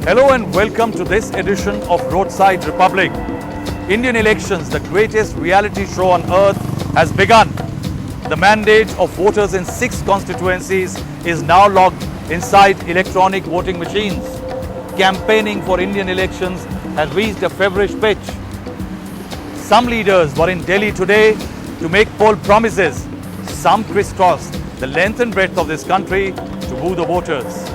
Hello and welcome to this edition of Roadside Republic. Indian elections, the greatest reality show on earth, has begun. The mandate of voters in 6 constituencies is now logged inside electronic voting machines. Campaigning for Indian elections has reached a feverish pitch. Some leaders were in Delhi today to make poll promises. Some crisscrossed the length and breadth of this country to woo the voters.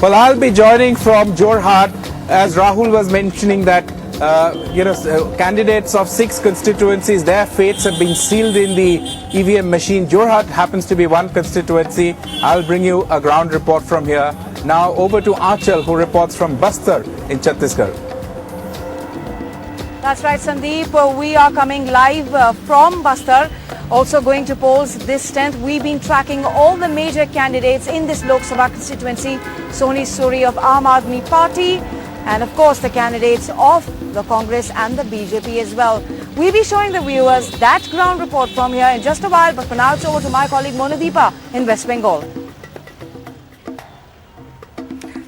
Well, I'll be joining from Jorhat, as Rahul was mentioning that candidates of 6 constituencies, their fates have been sealed in the EVM machine. Jorhat happens to be one constituency. I'll bring you a ground report from here. Now over to Aanchal, who reports from Bastar in Chhattisgarh. That's right, Sandeep. We are coming live from Bastar. Also going to polls this 10th. We've been tracking all the major candidates in this Lok Sabha constituency. Soni Suri of Aam Aadmi Party, and of course the candidates of the Congress and the BJP as well. We'll be showing the viewers that ground report from here in just a while, but for now it's over to my colleague Monadeepa in West Bengal.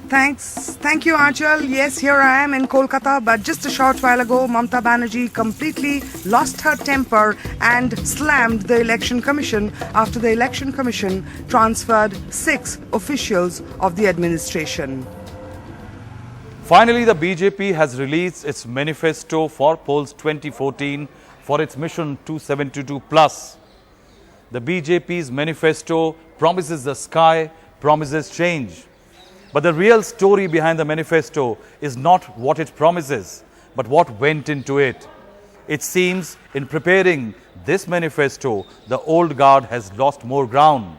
Thank you, Aanchal. Yes, here I am in Kolkata, but just a short while ago, Mamata Banerjee completely lost her temper and slammed the Election Commission after the Election Commission transferred 6 officials of the administration. Finally, the BJP has released its manifesto for polls 2014 for its mission 272 plus. The BJP's manifesto promises the sky, promises change. But the real story behind the manifesto is not what it promises, but what went into it. It seems in preparing this manifesto, the old guard has lost more ground.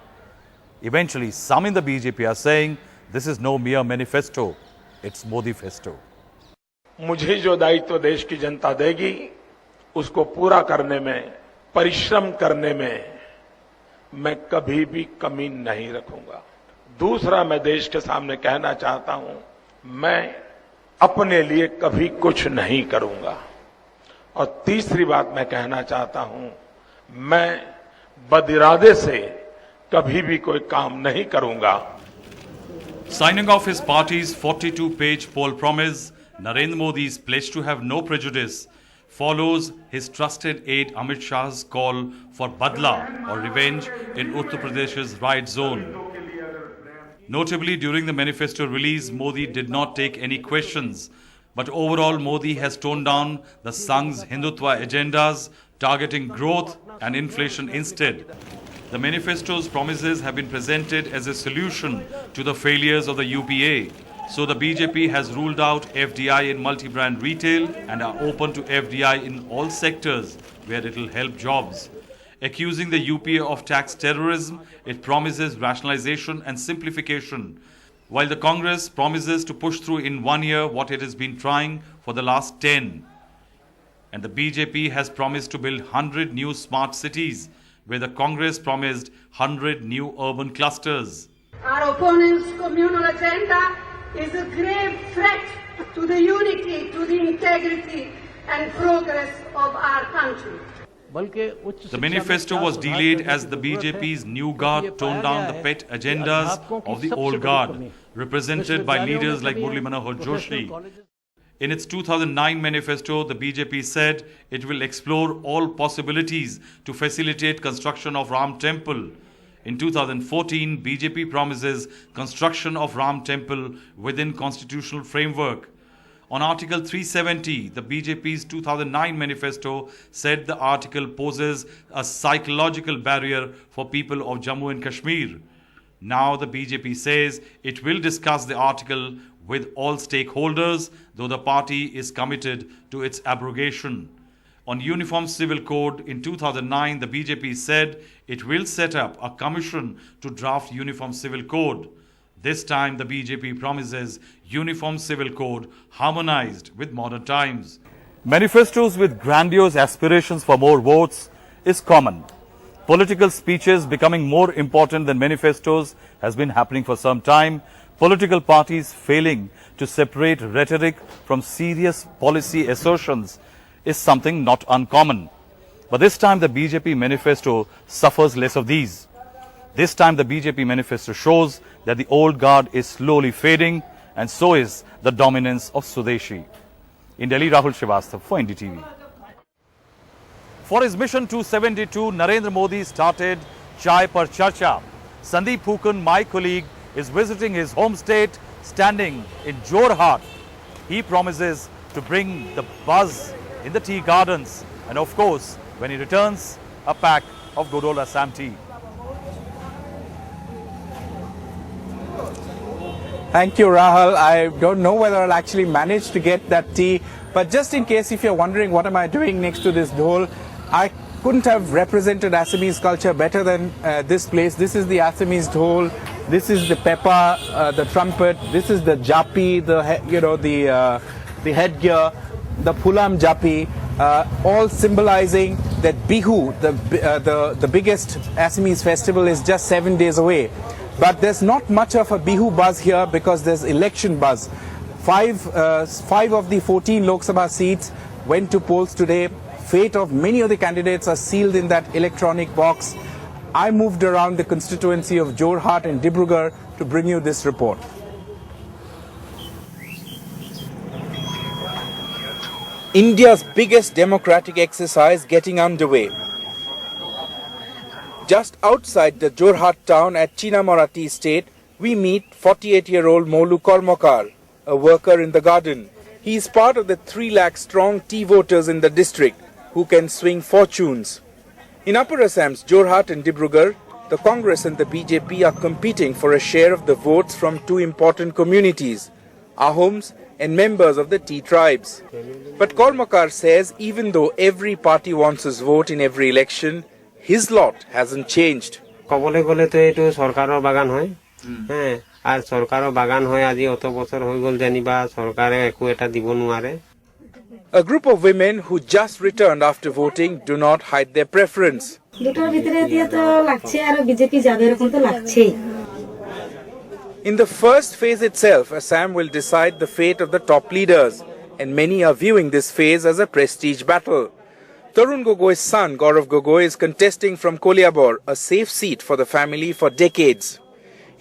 Eventually, some in the BJP are saying this is no mere manifesto, it's Modi-festo. मुझे जो दायित्व देश की जनता देगी, उसको पूरा करने में, परिश्रम करने में मैं कभी भी कमी नहीं रखूंगा। दूसरा, मैं देश के सामने कहना चाहता हूं, मैं अपने लिए कभी कुछ नहीं करूंगा। और तीसरी बात मैं कहना चाहता हूं, मैं बदिरादे से कभी भी कोई काम नहीं करूंगा। Signing off his party's 42-page poll promise, Narendra Modi's pledge to have no prejudice follows his trusted aide Amit Shah's call for badla or revenge in Uttar Pradesh's riot zone. Notably, during the manifesto release, Modi did not take any questions. But overall, Modi has toned down the Sangh's Hindutva agendas, targeting growth and inflation instead. The manifesto's promises have been presented as a solution to the failures of the UPA. So the BJP has ruled out FDI in multi-brand retail and are open to FDI in all sectors where it will help jobs. Accusing the UPA of tax terrorism, it promises rationalization and simplification, while the Congress promises to push through in 1 year what it has been trying for the last 10. And the BJP has promised to build 100 new smart cities, where the Congress promised 100 new urban clusters. Our opponents' communal agenda is a grave threat to the unity, to the integrity and progress of our country. The manifesto was delayed as the BJP's new guard toned down the pet agendas of the old guard, represented by leaders like Murli Manohar Joshi. In its 2009 manifesto, the BJP said it will explore all possibilities to facilitate construction of Ram Temple. In 2014, BJP promises construction of Ram Temple within constitutional framework. On Article 370, the BJP's 2009 manifesto said the article poses a psychological barrier for people of Jammu and Kashmir. Now the BJP says it will discuss the article with all stakeholders, though the party is committed to its abrogation. On Uniform Civil Code in 2009, the BJP said it will set up a commission to draft Uniform Civil Code. This time, the BJP promises Uniform Civil Code harmonized with modern times. Manifestos with grandiose aspirations for more votes is common. Political speeches becoming more important than manifestos has been happening for some time. Political parties failing to separate rhetoric from serious policy assertions is something not uncommon. But this time the BJP manifesto suffers less of these. This time the BJP manifesto shows that the old guard is slowly fading, and so is the dominance of Swadeshi. In Delhi, Rahul Srivastava for NDTV. For his mission 272, Narendra Modi started Chai Par Charcha. Sandeep Phukan, my colleague, is visiting his home state, standing in Jorhat. He promises to bring the buzz in the tea gardens, and of course, when he returns, a pack of Godola Assam tea. Thank you, Rahul. I don't know whether I'll actually manage to get that tea, but just in case if you're wondering what am I doing next to this dhol, I couldn't have represented Assamese culture better than this place. This is the Assamese dhol, this is the pepa, the trumpet, this is the japi, the headgear, the phulam japi, all symbolizing that Bihu, the biggest Assamese festival, is just 7 days away. But there's not much of a Bihu buzz here because there's election buzz. Five of the 14 Lok Sabha seats went to polls today. Fate of many of the candidates are sealed in that electronic box. I moved around the constituency of Jorhat and Dibrugarh to bring you this report. India's biggest democratic exercise getting underway. Just outside the Jorhat town at Chinamara Tea Estate, we meet 48-year-old Molu Kormakar, a worker in the garden. He is part of the 3 lakh strong tea voters in the district who can swing fortunes. In Upper Assam's Jorhat and Dibrugarh, the Congress and the BJP are competing for a share of the votes from 2 important communities, Ahoms and members of the tea tribes. But Kormakar says even though every party wants his vote in every election, his lot hasn't changed. কবলে গলে তো এটো সরকারের বাগান হয় হ্যাঁ আর সরকারের বাগান হয় আজি অত বছর হই গল জানিবা সরকারে একো এটা দিব নোৱাৰে A group of women who just returned after voting do not hide their preference. দুটোর ভিতরে দিয়ে তো লাগছে আর বিজেপি যাবে এরকম তো লাগছেই In the first phase itself, Assam will decide the fate of the top leaders, and many are viewing this phase as a prestige battle. Tarun Gogoi's son, Gaurav Gogoi, is contesting from Koliabor, a safe seat for the family for decades.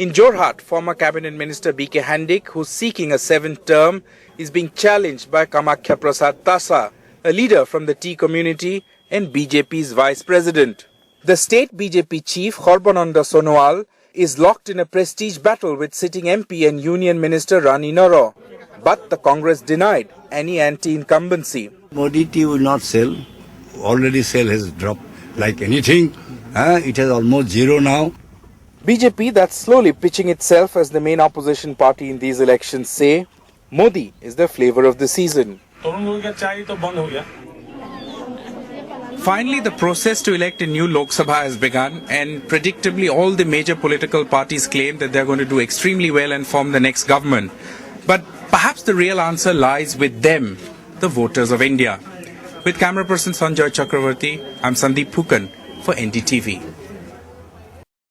In Jorhat, former Cabinet Minister B.K. Handik, who's seeking a 7th term, is being challenged by Kamakhya Prasad Tasa, a leader from the tea community and BJP's vice president. The state BJP chief, Khorbananda Sonowal, is locked in a prestige battle with sitting MP and Union Minister Rani Noro. But the Congress denied any anti-incumbency. Modi tea will not sell. Already sale has dropped like anything. It has almost zero now. BJP, that's slowly pitching itself as the main opposition party in these elections, say Modi is the flavor of the season. Finally, the process to elect a new Lok Sabha has begun, and predictably all the major political parties claim that they're going to do extremely well and form the next government. But perhaps the real answer lies with them, the voters of India. With camera person Sanjay Chakravarti, I'm Sandeep Phukan for NDTV.